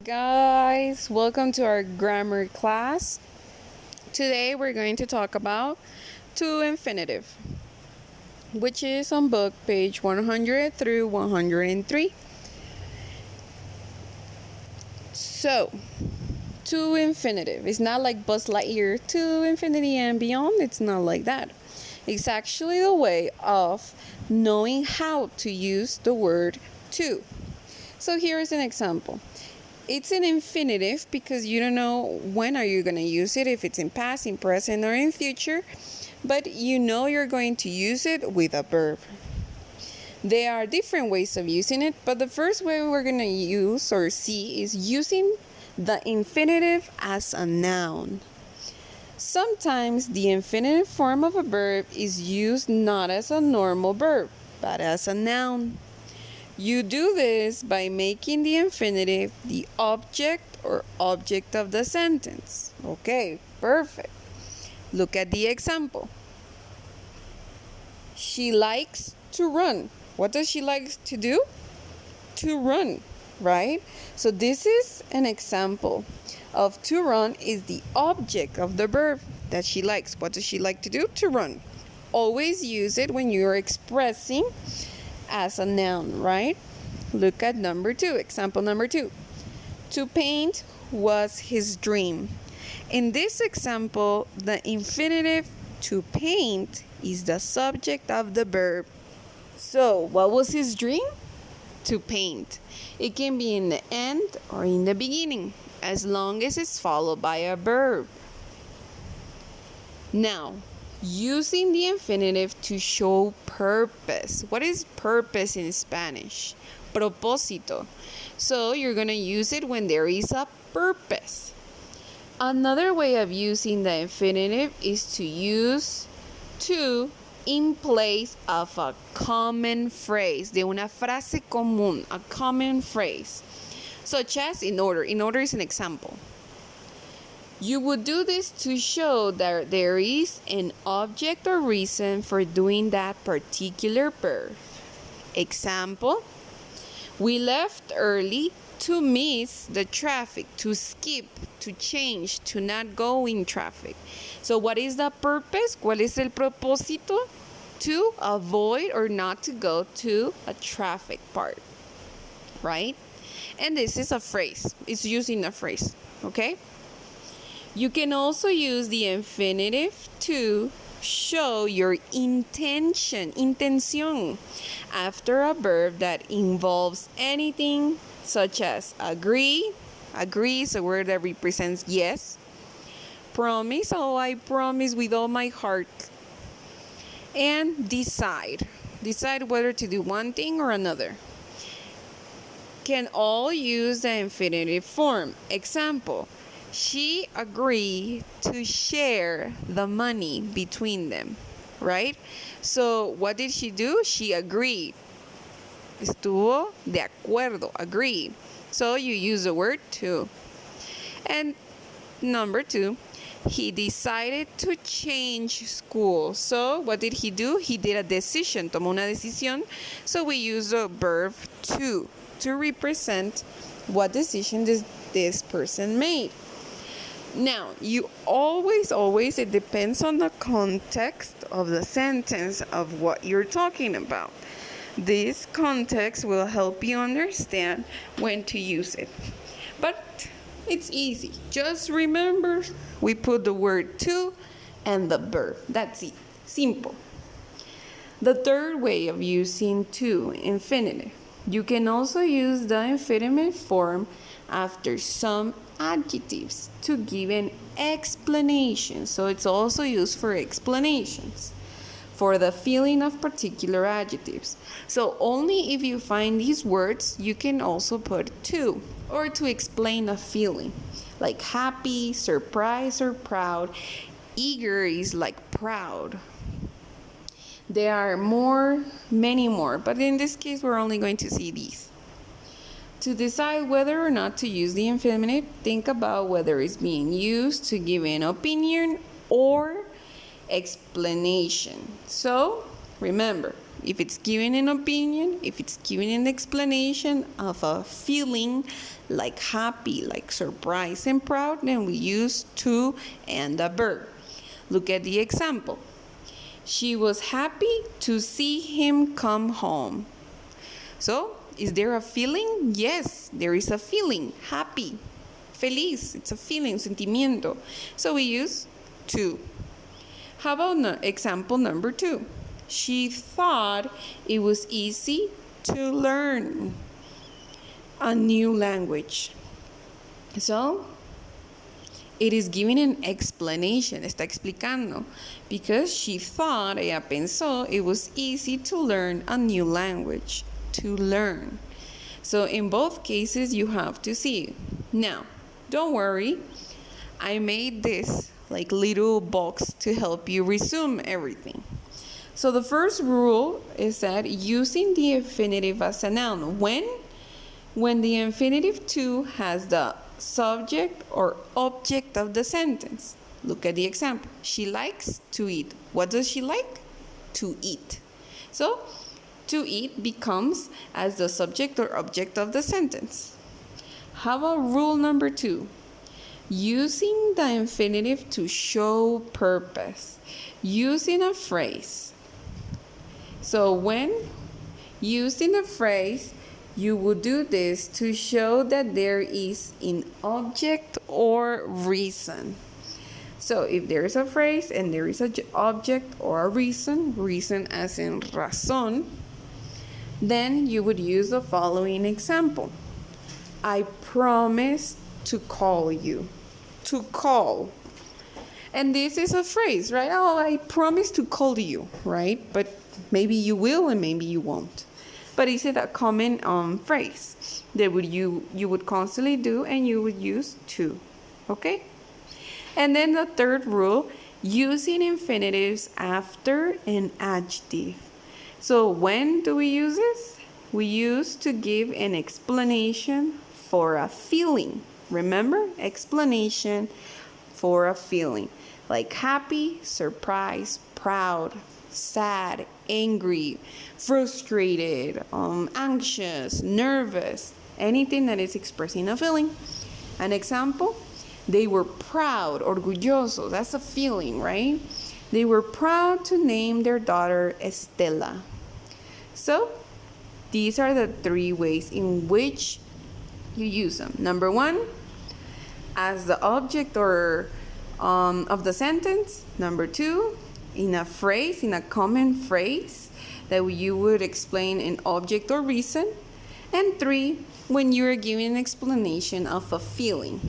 Guys, welcome to our grammar class. Today we're going to talk about to infinitive, which is on book page 100 through 103. So, to infinitive, it's not like Buzz Lightyear to infinity and beyond. It's not like that. It's actually a way of knowing how to use the word to. So here is an example. It's an infinitive because you don't know when are you going to use it, if it's in past, in present, or in future, but you know you're going to use it with a verb. There are different ways of using it, but the first way we're going to use or see is using the infinitive as a noun. Sometimes the infinitive form of a verb is used not as a normal verb, but as a noun. You do this by making the infinitive the object or object of the sentence. Okay, perfect. Look at the example. She likes to run. What does she like to do? To run, right? So this is an example of to run is the object of the verb that she likes. What does she like to do? To run. Always use it when you're expressing as a noun, right? Look at number 2, example number 2. To paint was his dream. In this example, the infinitive to paint is the subject of the verb. So, what was his dream? To paint. It can be in the end or in the beginning, as long as it's followed by a verb. Now, using the infinitive to show purpose. What is purpose in Spanish? Propósito. So you're going to use it when there is a purpose. Another way of using the infinitive is to use to in place of a common phrase, de una frase común, a common phrase, such as in order. In order is an example. You would do this to show that there is an object or reason for doing that particular verb. Example, we left early to miss the traffic, to skip, to change, to not go in traffic. So what is the purpose? ¿Cuál es el propósito? To avoid or not to go to a traffic part, right? And this is a phrase. It's using a phrase, okay? You can also use the infinitive to show your intention, intención, after a verb that involves anything such as agree. Agree is a word that represents yes. Promise, oh, I promise with all my heart. And decide. Decide whether to do one thing or another. Can all use the infinitive form. Example, she agreed to share the money between them, right? So what did she do? She agreed. Estuvo de acuerdo, agreed. So you use the word to. And number 2, he decided to change school. So what did he do? He did a decision, tomó una decisión. So we use the verb to represent what decision this person made. Now, you always, it depends on the context of the sentence of what you're talking about. This context will help you understand when to use it. But it's easy. Just remember, we put the word to and the verb. That's it. Simple. The third way of using to, infinitive. You can also use the infinitive form after some adjectives to give an explanation. So it's also used for explanations, for the feeling of particular adjectives. So only if you find these words, you can also put to, or to explain a feeling, like happy, surprised, or proud. Eager is like proud. There are many more, but in this case, we're only going to see these. To decide whether or not to use the infinitive, think about whether it's being used to give an opinion or explanation. So, remember, if it's giving an opinion, if it's giving an explanation of a feeling like happy, like surprised and proud, then we use to and a verb. Look at the example. She was happy to see him come home. So, is there a feeling? Yes, there is a feeling. Happy, feliz, it's a feeling, sentimiento. So we use to. How about example number 2? She thought it was easy to learn a new language. So, it is giving an explanation, está explicando, because she thought, ella pensó, it was easy to learn a new language, to learn. So in both cases, you have to see. Now, don't worry, I made this like little box to help you resume everything. So the first rule is that using the infinitive as a noun, when the infinitive to has the subject or object of the sentence. Look at the example. She likes to eat. What does she like? To eat. So, to eat becomes as the subject or object of the sentence. How about rule number 2? Using the infinitive to show purpose. Using a phrase. So, when using a phrase, you would do this to show that there is an object or reason. So if there is a phrase and there is an object or a reason as in razón, then you would use the following example. I promise to call you. To call. And this is a phrase, right? Oh, I promise to call you, right? But maybe you will and maybe you won't. But is it a common phrase that you would constantly do and you would use to, okay? And then the third rule, using infinitives after an adjective. So when do we use this? We use to give an explanation for a feeling. Remember? Explanation for a feeling. Like happy, surprised, proud, sad, angry, frustrated, anxious, nervous, anything that is expressing a feeling. An example, they were proud, orgulloso, that's a feeling, right? They were proud to name their daughter Estela. So, these are the 3 ways in which you use them. Number 1, as the object or of the sentence. Number 2, in a phrase, in a common phrase that you would explain an object or reason. And 3, when you're giving an explanation of a feeling,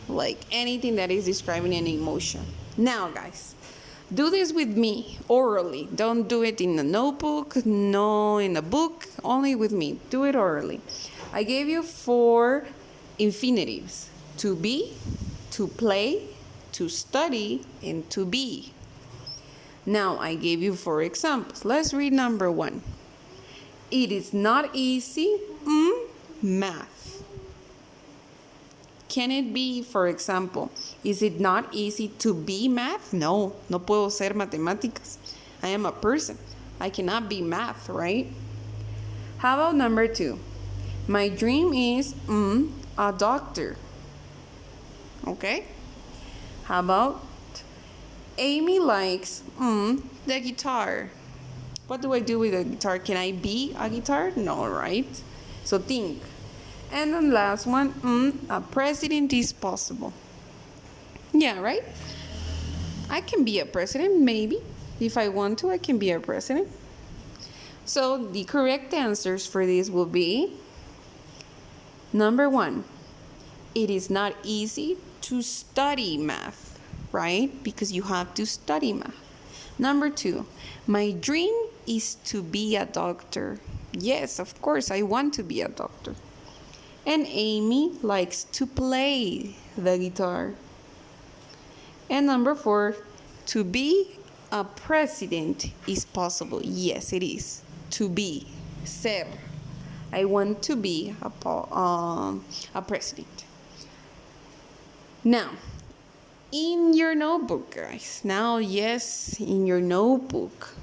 like anything that is describing an emotion. Now, guys, do this with me orally. Don't do it in a notebook, no in a book, only with me. Do it orally. I gave you 4 infinitives: to be, to play, to study, and to be. Now, I gave you 4 examples. Let's read number 1. It is not easy, math. Can it be, for example, is it not easy to be math? No, no puedo ser matemáticas. I am a person. I cannot be math, right? How about number 2? My dream is, a doctor. Okay? How about Amy likes the guitar. What do I do with a guitar? Can I be a guitar? No, right? So think. And then last one, a president is possible. Yeah, right? I can be a president, maybe. If I want to, I can be a president. So the correct answers for this will be number 1, it is not easy to study math, right? Because you have to study math. Number 2, my dream is to be a doctor. Yes, of course, I want to be a doctor. And Amy likes to play the guitar. And number 4, to be a president is possible. Yes, it is. To be, ser. I want to be a president. Now, in your notebook, guys. Now, yes, in your notebook,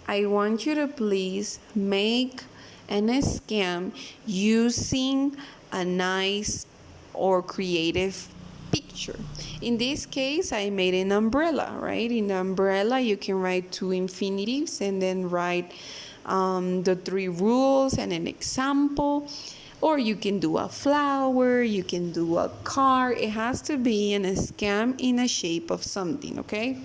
I want you to please make an scan using a nice or creative picture. In this case, I made an umbrella, right? In the umbrella, you can write two infinitives and then write the three rules and an example. Or you can do a flower, you can do a car. It has to be in a scam in a shape of something, okay?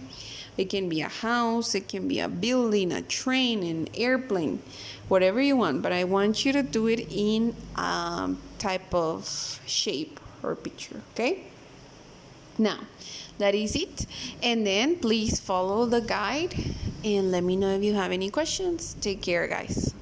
It can be a house, it can be a building, a train, an airplane, whatever you want. But I want you to do it in a type of shape or picture, okay? Now, that is it. And then please follow the guide and let me know if you have any questions. Take care, guys.